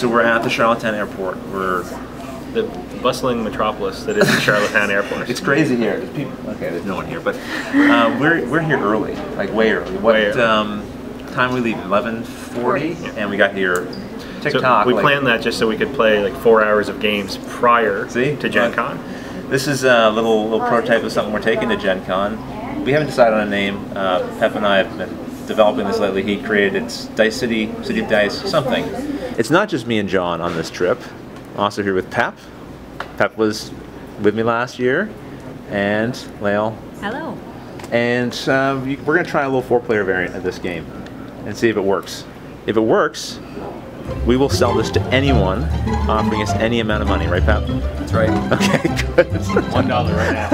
So we're at the Charlottetown Airport. We're the bustling metropolis that is the Charlottetown Airport. It's crazy here. There's people. Okay, there's no one here, but we're here early, like way early. What time we leave? 11:40, and we got here. TikTok. So we planned that just so we could play like 4 hours of games prior to Gen Con. This is a little prototype of something we're taking to Gen Con. We haven't decided on a name. Pep and I have been developing this lately. He created it's Dice City, City of Dice, something. It's not just me and John on this trip. Also here with Pep. Pep was with me last year, and Lael. Hello. And we're going to try a little 4-player variant of this game and see if it works. If it works, we will sell this to anyone offering us any amount of money, right, Pep? That's right. Okay, good. $1 right now.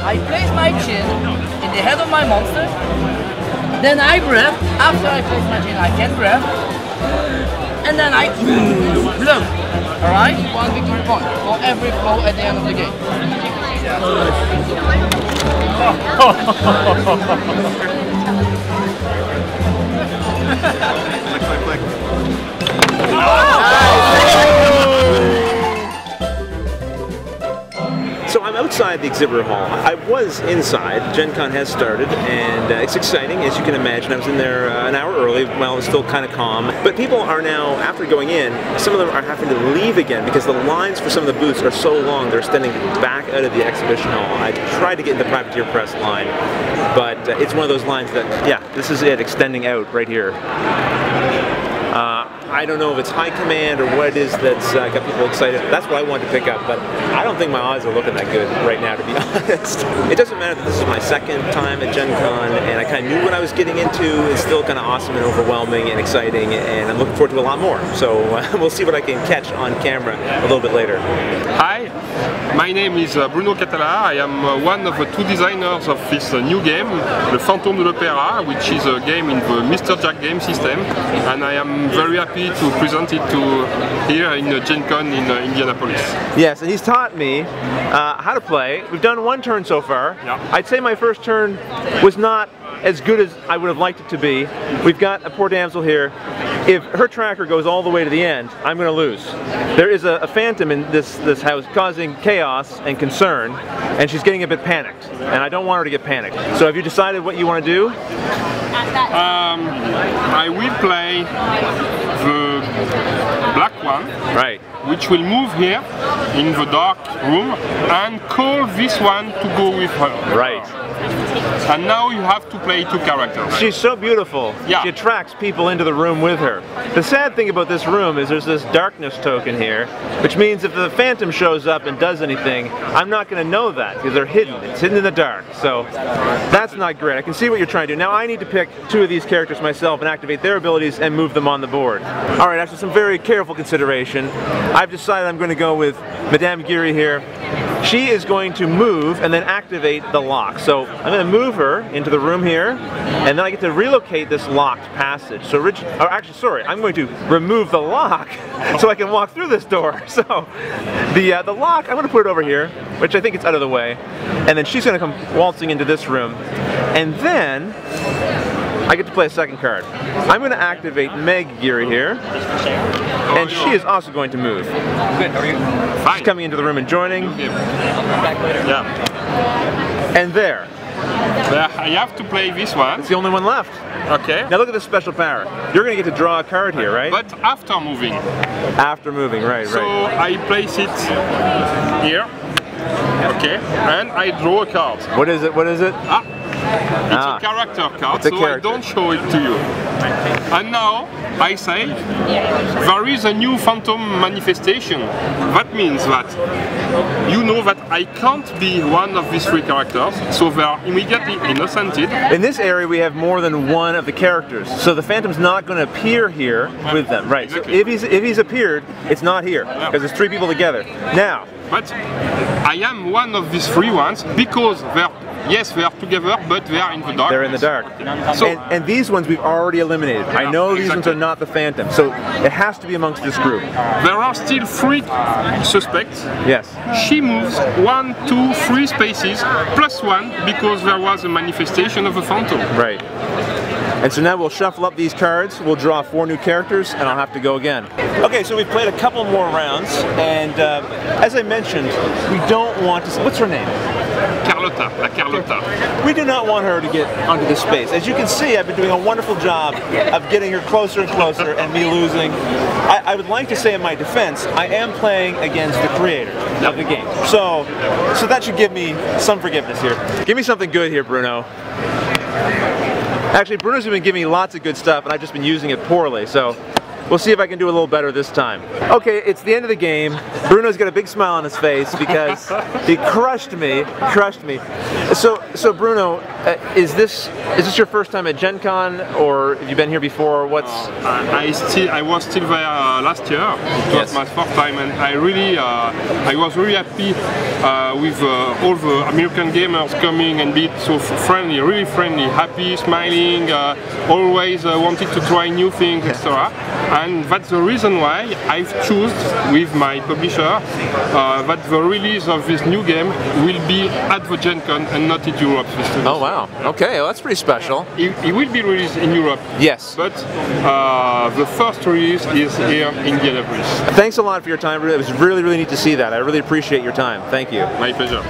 I place my chin in the head of my monster, then I grab. After I place my chin, I can grab, and then I blow. Alright? 1 victory point for every blow at the end of the game. Click. So I'm outside the exhibitor hall. I was inside. Gen Con has started, and it's exciting, as you can imagine. I was in there an hour early while it was still kind of calm. But people are now, after going in, some of them are having to leave again because the lines for some of the booths are so long, they're extending back out of the exhibition hall. I tried to get in the Privateer Press line, but it's one of those lines that, yeah, this is it, extending out right here. I don't know if it's high command or what it is that's got people excited. That's what I wanted to pick up, but I don't think my odds are looking that good right now, to be honest. It doesn't matter that this is my second time at Gen Con, and I kind of knew what I was getting into. It's still kind of awesome and overwhelming and exciting, and I'm looking forward to a lot more. So we'll see what I can catch on camera a little bit later. Hi, my name is Bruno Catala. I am one of the 2 designers of this new game, Le Fantôme de l'Opéra, which is a game in the Mr. Jack game system, and I am very happy to present it to here in Gen Con in Indianapolis. Yes, and he's taught me how to play. We've done 1 turn so far. Yeah. I'd say my first turn was not as good as I would have liked it to be. We've got a poor damsel here. If her tracker goes all the way to the end, I'm going to lose. There is a phantom in this house causing chaos and concern, and she's getting a bit panicked, and I don't want her to get panicked. So have you decided what you want to do? I will play the black one, right, which will move here in the dark room and call this one to go with her. Right. And now you have to play 2 characters. She's so beautiful. Yeah. She attracts people into the room with her. The sad thing about this room is there's this darkness token here, which means if the phantom shows up and does anything, I'm not going to know that because they're hidden. It's hidden in the dark. So that's not great. I can see what you're trying to do. Now I need to pick 2 of these characters myself and activate their abilities and move them on the board. All right, after some very careful consideration, I've decided I'm going to go with Madame Geary here. She is going to move and then activate the lock. So I'm going to move her into the room here, and then I get to relocate this locked passage. So I'm going to remove the lock so I can walk through this door. So the lock, I'm going to put it over here, which I think it's out of the way, and then she's going to come waltzing into this room, and then I get to play a second card. I'm going to activate Meg Geary here, and she is also going to move. Good, how are you? Fine. She's coming into the room and joining. Back later. Yeah. And there. I have to play this one. It's the only one left. Okay. Now look at this special power. You're going to get to draw a card here, right? But after moving. After moving, right, So right. I place it here. Okay. And I draw a card. What is it? What is it? It's a character card, so I don't show it to you. And now, I say, there is a new phantom manifestation. That means that you know that I can't be one of these three characters, so they are immediately innocented. In this area we have more than one of the characters, so the Phantom's not going to appear here with them. Right, exactly. So if he's appeared, it's not here, because there's three people together. Now, but I am one of these three ones because yes, they are together, but they are in the dark. They're in the dark. So, and these ones we've already eliminated. I know these ones are not the Phantom, so it has to be amongst this group. There are still three suspects. Yes. She moves 1, 2, 3 spaces plus 1 because there was a manifestation of a phantom. Right. And so now we'll shuffle up these cards, we'll draw 4 new characters, and I'll have to go again. Okay, so we've played a couple more rounds, and as I mentioned, we don't want to... What's her name? Carlotta, la Carlotta. We do not want her to get onto this space. As you can see, I've been doing a wonderful job of getting her closer and closer and me losing. I would like to say in my defense, I am playing against the creator of the game. So that should give me some forgiveness here. Give me something good here, Bruno. Actually, Bruno's been giving me lots of good stuff, and I've just been using it poorly, so we'll see if I can do a little better this time. Okay, it's the end of the game. Bruno's got a big smile on his face because he crushed me. So Bruno, is this your first time at Gen Con, or have you been here before? What's? I was still there last year. It was my first time, and I was really happy with all the American gamers coming and being so friendly, really friendly, happy, smiling, always wanted to try new things, etc. And that's the reason why I've chosen with my publisher that the release of this new game will be at the Gen Con and not in Europe. Oh wow, okay, well, that's pretty special. It will be released in Europe. Yes. But the first release is here in Indianapolis. Thanks a lot for your time, Bruno. It was really, really neat to see that. I really appreciate your time. Thank you. My pleasure.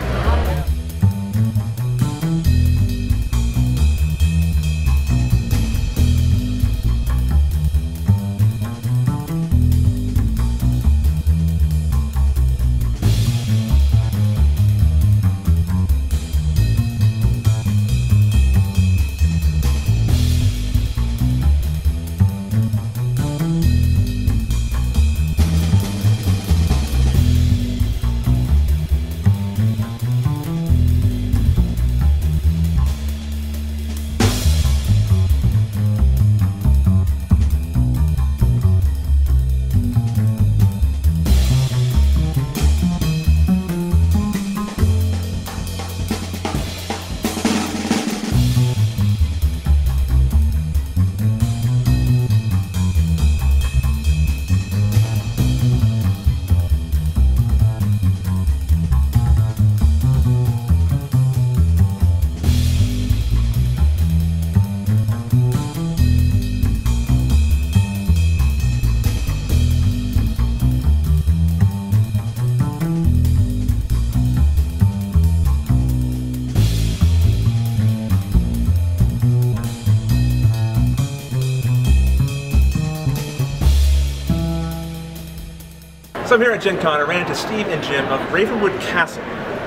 So I'm here at Gen Con. I ran into Steve and Jim of Ravenwood Castle.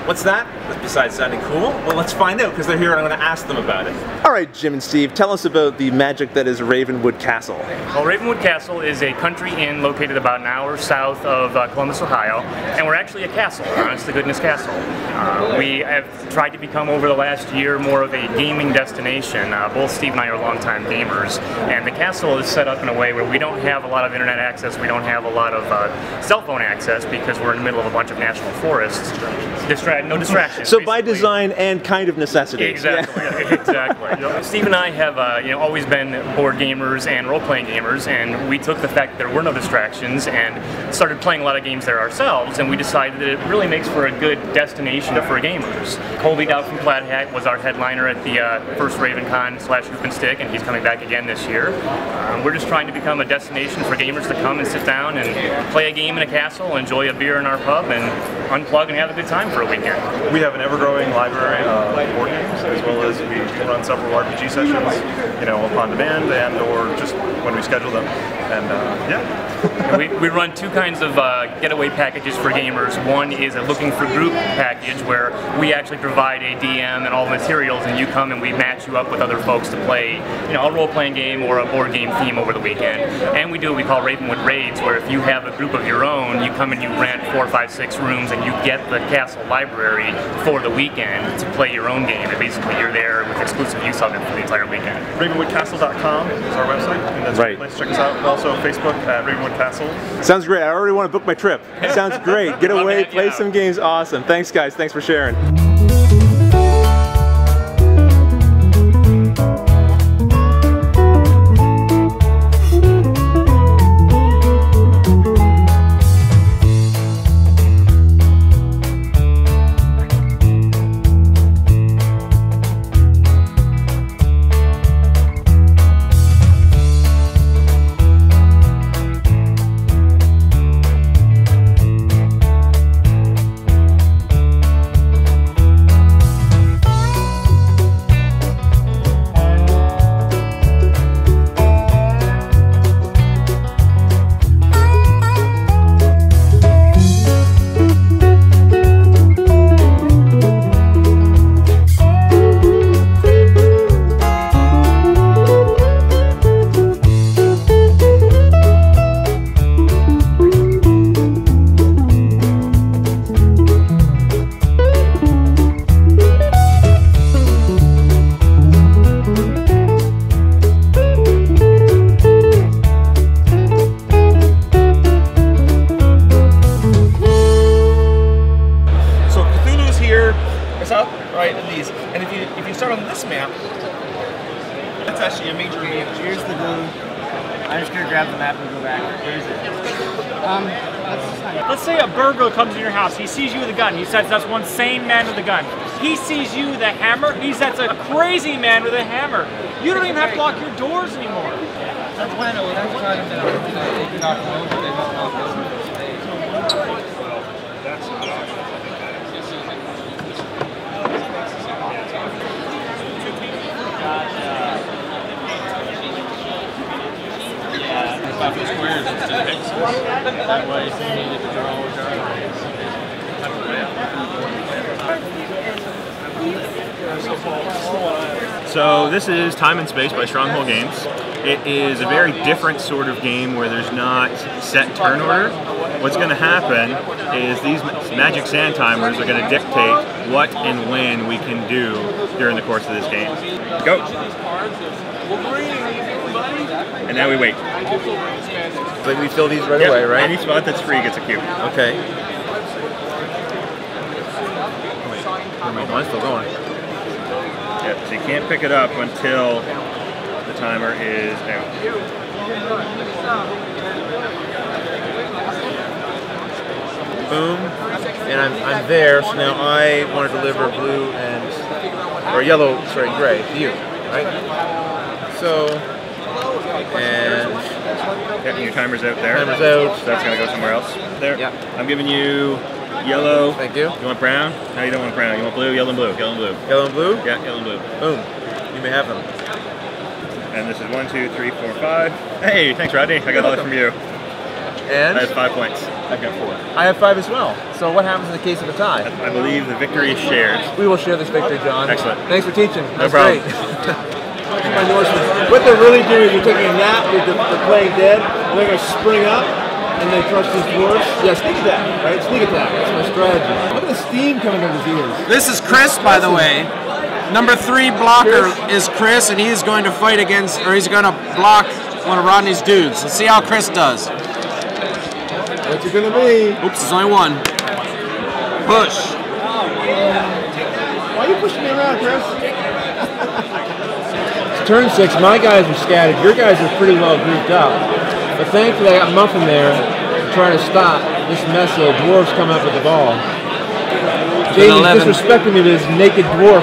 What's that? Besides sounding cool? Well, let's find out because they're here and I'm going to ask them about it. All right, Jim and Steve, tell us about the magic that is Ravenwood Castle. Well, Ravenwood Castle is a country inn located about an hour south of Columbus, Ohio, and we're actually a castle, honest to goodness castle. We have tried to become over the last year more of a gaming destination. Both Steve and I are longtime gamers, and the castle is set up in a way where we don't have a lot of internet access, we don't have a lot of cell phone access because we're in the middle of a bunch of national forests. No distractions. So by design and kind of necessity. Exactly, yeah. Exactly. Steve and I have always been board gamers and role-playing gamers, and we took the fact that there were no distractions and started playing a lot of games there ourselves, and we decided that it really makes for a good destination for gamers. Colby Dow from Plaid Hat was our headliner at the first RavenCon / Hoop and Stick, and he's coming back again this year. We're just trying to become a destination for gamers to come and sit down and play a game in a castle, enjoy a beer in our pub, and unplug and have a good time for a weekend. We have an ever-growing library of board games, as well as we run several RPG sessions, on demand and or just when we schedule them. And yeah. We run two kinds of getaway packages for gamers. One is a looking for group package where we actually provide a DM and all the materials, and you come and we match you up with other folks to play, you know, a role-playing game or a board game theme over the weekend. And we do what we call Ravenwood Raids, where if you have a group of your own, you come and you rent 4, 5, 6 rooms, and you get the castle library for the weekend to play your own game. And basically, you're there with exclusive use of it for the entire weekend. RavenwoodCastle.com is our website, and that's right. a place to check us out. Also, Facebook at Ravenwood Castle. Sounds great. I already want to book my trip. Sounds great. Get away, play some games. Awesome. Thanks, guys. Thanks for sharing. Right, in these. And if you start on this map, that's actually a major advantage. Here's the glue. I'm just gonna grab the map and go back. Where is it? Let's say a burglar comes in your house. He sees you with a gun. He says that's one sane man with a gun. He sees you with a hammer. He says that's a crazy man with a hammer. You don't even have to lock your doors anymore. Squares, it's just pixels. That way, if you need it to draw a card. So this is Time and Space by Stronghold Games. It is a very different sort of game where there's not set turn order. What's going to happen is these magic sand timers are going to dictate what and when we can do during the course of this game. Go! And now we wait. But we fill these right away, right? Any spot that's free gets a cube. Okay. Mine's still going. Yeah, so you can't pick it up until the timer is down. Boom. And I'm there, so now I want to deliver blue and, or yellow, sorry, gray to you, right? So, and yeah, your timer's out there. Timer's out. So that's going to go somewhere else. There. Yeah. I'm giving you yellow. Thank you. You want brown? No, you don't want brown. You want blue, yellow and blue. Yellow and blue. Yellow and blue? Yeah, yellow and blue. Boom. You may have them. And this is 1, 2, 3, 4, 5. Hey, thanks, Rodney. I got all that from you. And? I have 5 points. I've got 4. I have 5 as well. So what happens in the case of a tie? I believe the victory is shared. We will share this victory, John. Excellent. Thanks for teaching. That's problem. Great. What they're really doing is they're taking a nap, they're playing dead, and they're going to spring up and then crush these dwarves. Yeah, sneak attack, right? Sneak attack. That's my strategy. Look at the steam coming out of his ears. This is Chris, by the way. Number 3 blocker is Chris, and he's going to fight against, or he's going to block one of Rodney's dudes. Let's see how Chris does. What's it going to be? Oops, there's only one. Push. Why are you pushing me around, Chris? Turn 6, my guys are scattered. Your guys are pretty well grouped up. But thankfully, I got Muffin there to try to stop this mess of dwarves coming up with the ball. Jamie's disrespecting me with his naked dwarf.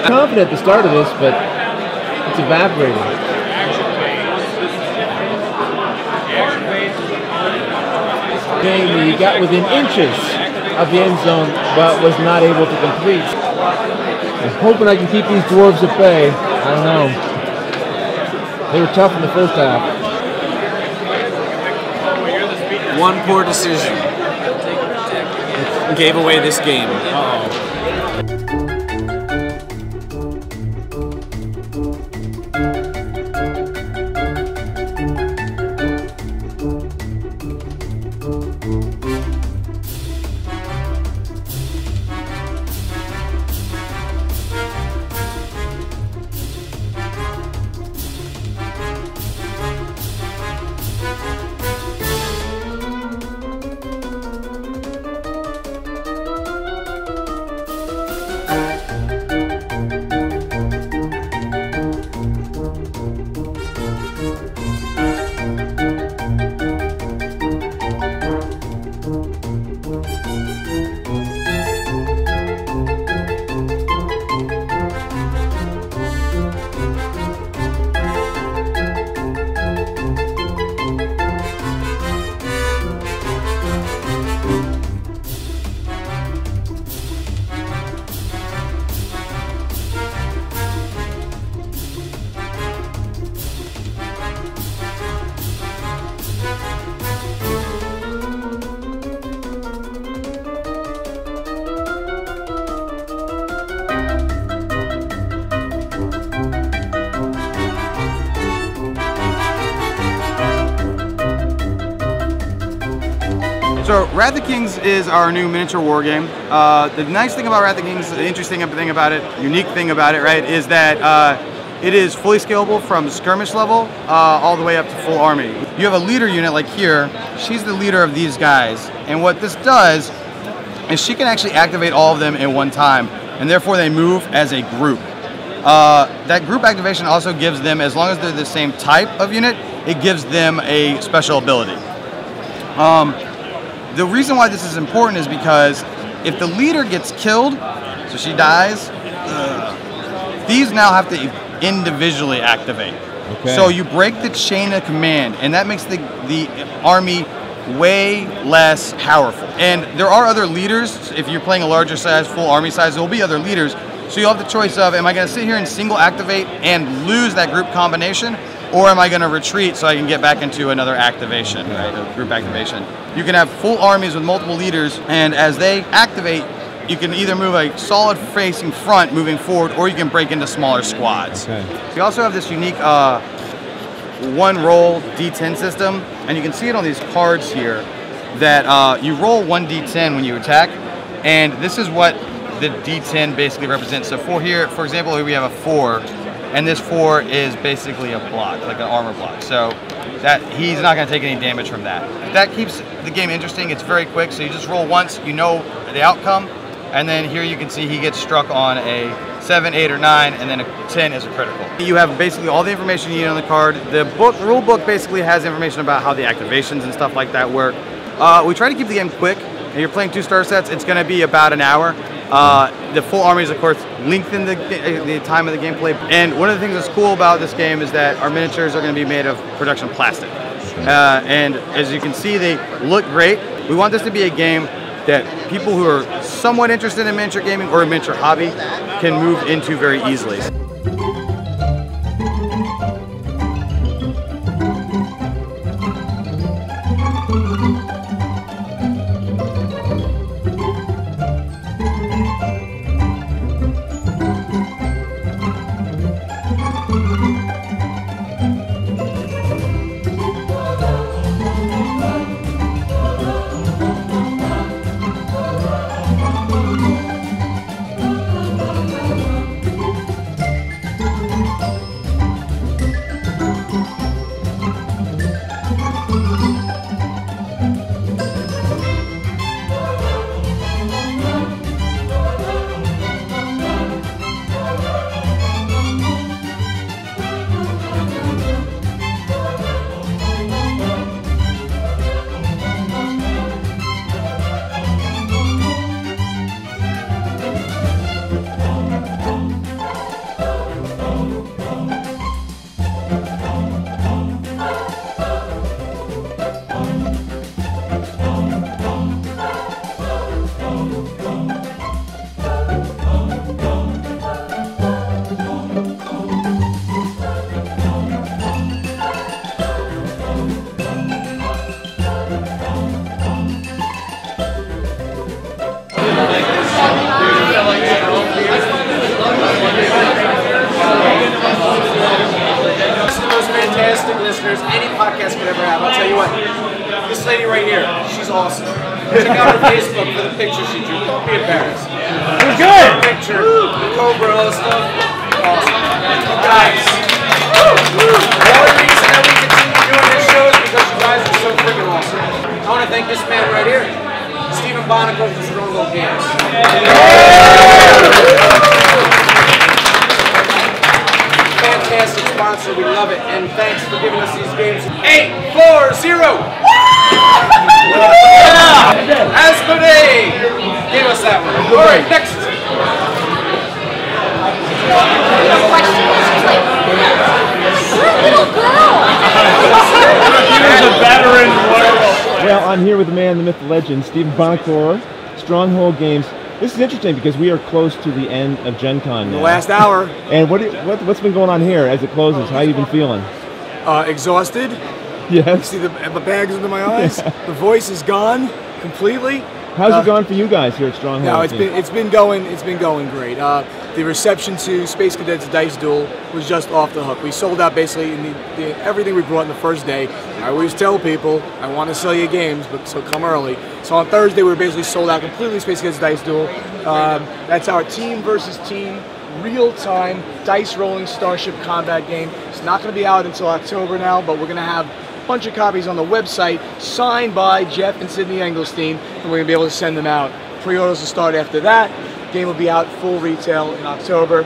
Confident at the start of this, but it's evaporating. Jamie got within inches of the end zone, but was not able to complete. I'm hoping I can keep these dwarves at bay. I don't know. They were tough in the first half. One poor decision gave away this game. Uh-oh. So Wrath of Kings is our new miniature war game. The nice thing about Wrath of Kings, the interesting thing about it, unique thing about it, right, is that it is fully scalable from skirmish level all the way up to full army. You have a leader unit like here. She's the leader of these guys. And what this does is she can actually activate all of them in one time, and therefore they move as a group. That group activation also gives them, as long as they're the same type of unit, it gives them a special ability. The reason why this is important is because if the leader gets killed, so she dies, these now have to individually activate. Okay. So you break the chain of command, and that makes the army way less powerful. And there are other leaders. If you're playing a larger size, full army size, there will be other leaders. So you'll have the choice of, am I going to sit here and single activate and lose that group combination, or am I going to retreat so I can get back into another activation, right, a group activation. You can have full armies with multiple leaders, and as they activate, you can either move a solid facing front moving forward, or you can break into smaller squads. Okay. So you also have this unique one roll D10 system, and you can see it on these cards here, that you roll 1d10 when you attack, and this is what the D10 basically represents. So for here, for example, here we have a 4, and this 4 is basically a block, like an armor block. So that he's not going to take any damage from that. That keeps the game interesting. It's very quick, so you just roll once, you know the outcome, and then here you can see he gets struck on a 7, 8, or 9, and then a 10 is a critical. You have basically all the information you need on the card. The rule book basically has information about how the activations and stuff like that work. We try to keep the game quick. If you're playing 2 star sets, it's going to be about an hour. The full armies, of course, lengthen the time of the gameplay. And one of the things that's cool about this game is that our miniatures are going to be made of production plastic. And as you can see, they look great. We want this to be a game that people who are somewhat interested in miniature gaming or a miniature hobby can move into very easily. fantastic listeners any podcast could ever have. I'll tell you what, this lady right here, she's awesome. Check out her Facebook for the picture she drew. Don't be embarrassed. We're good. Picture, the Cobra, all this stuff. Awesome. Guys, the only reason that we continue doing this show is because you guys are so freaking awesome. I want to thank this man right here, Stephen Bonico from Stronghold Games. Fantastic sponsor, we love it, and thanks for giving us these games. 8-4-0! Asmodee gave us that one. All right, next. Little girl. Here's a veteran. Well, I'm here with the man, the myth, the legend, Stephen Bonacor, Stronghold Games. This is interesting because we are close to the end of Gen Con now. The last hour. And what's been going on here as it closes? How have you been feeling? Exhausted. Yes. You see the bags under my eyes? The voice is gone completely. How's it gone for you guys here at Stronghold? No, it's been going great. The reception to Space Cadets Dice Duel was just off the hook. We sold out basically in everything we brought in the first day. I always tell people I want to sell you games, but so come early. So on Thursday we were basically sold out completely. Space Cadets Dice Duel. That's our team versus team, real-time dice rolling starship combat game. It's not going to be out until October now, but we're going to have a bunch of copies on the website signed by Jeff and Sydney Engelstein, and we're going to be able to send them out. Pre-orders will start after that. Game will be out full retail in October.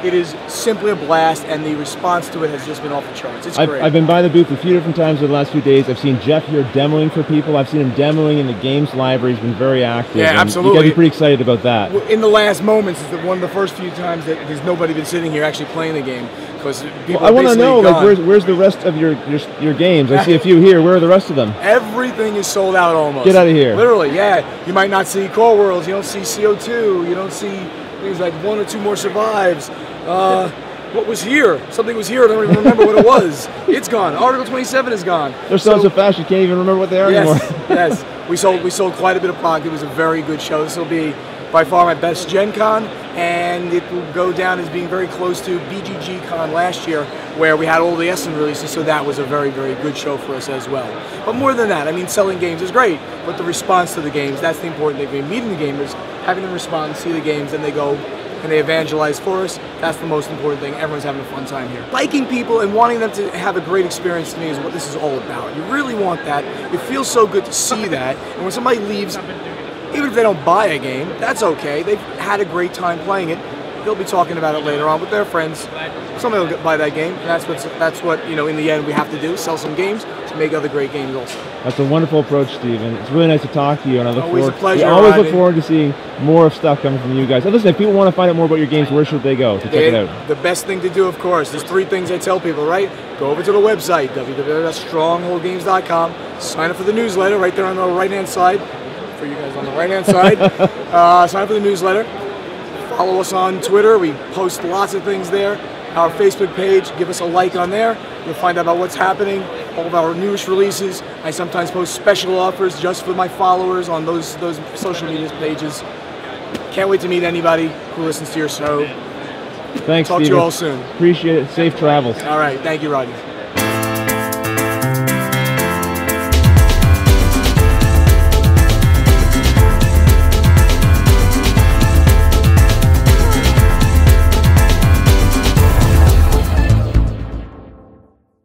It is simply a blast, and the response to it has just been off the charts. It's great. I've been by the booth a few different times over the last few days. I've seen Jeff here demoing for people. I've seen him demoing in the games library. He's been very active. Yeah, absolutely. You got to be pretty excited about that. In the last moments is one of the first few times that there's nobody been sitting here actually playing the game. Because people I want to know, gone. like, where's the rest of your games? I see a few here. Where are the rest of them? Everything is sold out almost. Get out of here. Literally, yeah. You might not see Core Worlds. You don't see CO2. You don't see things like 1 or 2 more survives. What was here? Something was here. I don't even remember what it was. It's gone. Article 27 is gone. They're selling so fast you can't even remember what they are anymore. Yes. We sold quite a bit of product. It was a very good show. This will be by far my best Gen Con, and it will go down as being very close to BGG Con last year, where we had all the Essen releases, so that was a very, very good show for us as well. But more than that, I mean, selling games is great, but the response to the games, that's the important thing. Meeting the gamers, having them respond, see the games, and they go and they evangelize for us, that's the most important thing. Everyone's having a fun time here. Liking people and wanting them to have a great experience to me is what this is all about. You really want that. It feels so good to see that, and when somebody leaves, even if they don't buy a game, that's okay. They've had a great time playing it. They'll be talking about it later on with their friends. Somebody will buy that game, and that's what you know. In the end, we have to do: sell some games to make other great games also. That's a wonderful approach, Stephen. It's really nice to talk to you, and I look always forward. A pleasure. I always look forward to seeing more of stuff coming from you guys. And listen, if people want to find out more about your games, where should they go to check it out? The best thing to do, of course, there's 3 things I tell people. Right? Go over to the website www.strongholdgames.com. Sign up for the newsletter right there on the right-hand side. For you guys on the right-hand side, sign up for the newsletter. Follow us on Twitter. We post lots of things there. Our Facebook page, give us a like on there. You'll find out about what's happening, all of our newest releases. I sometimes post special offers just for my followers on those social media pages. Can't wait to meet anybody who listens to your show. Thanks, Talk Stephen. to you all soon. Appreciate it. Safe travels. All right. Thank you, Rodney.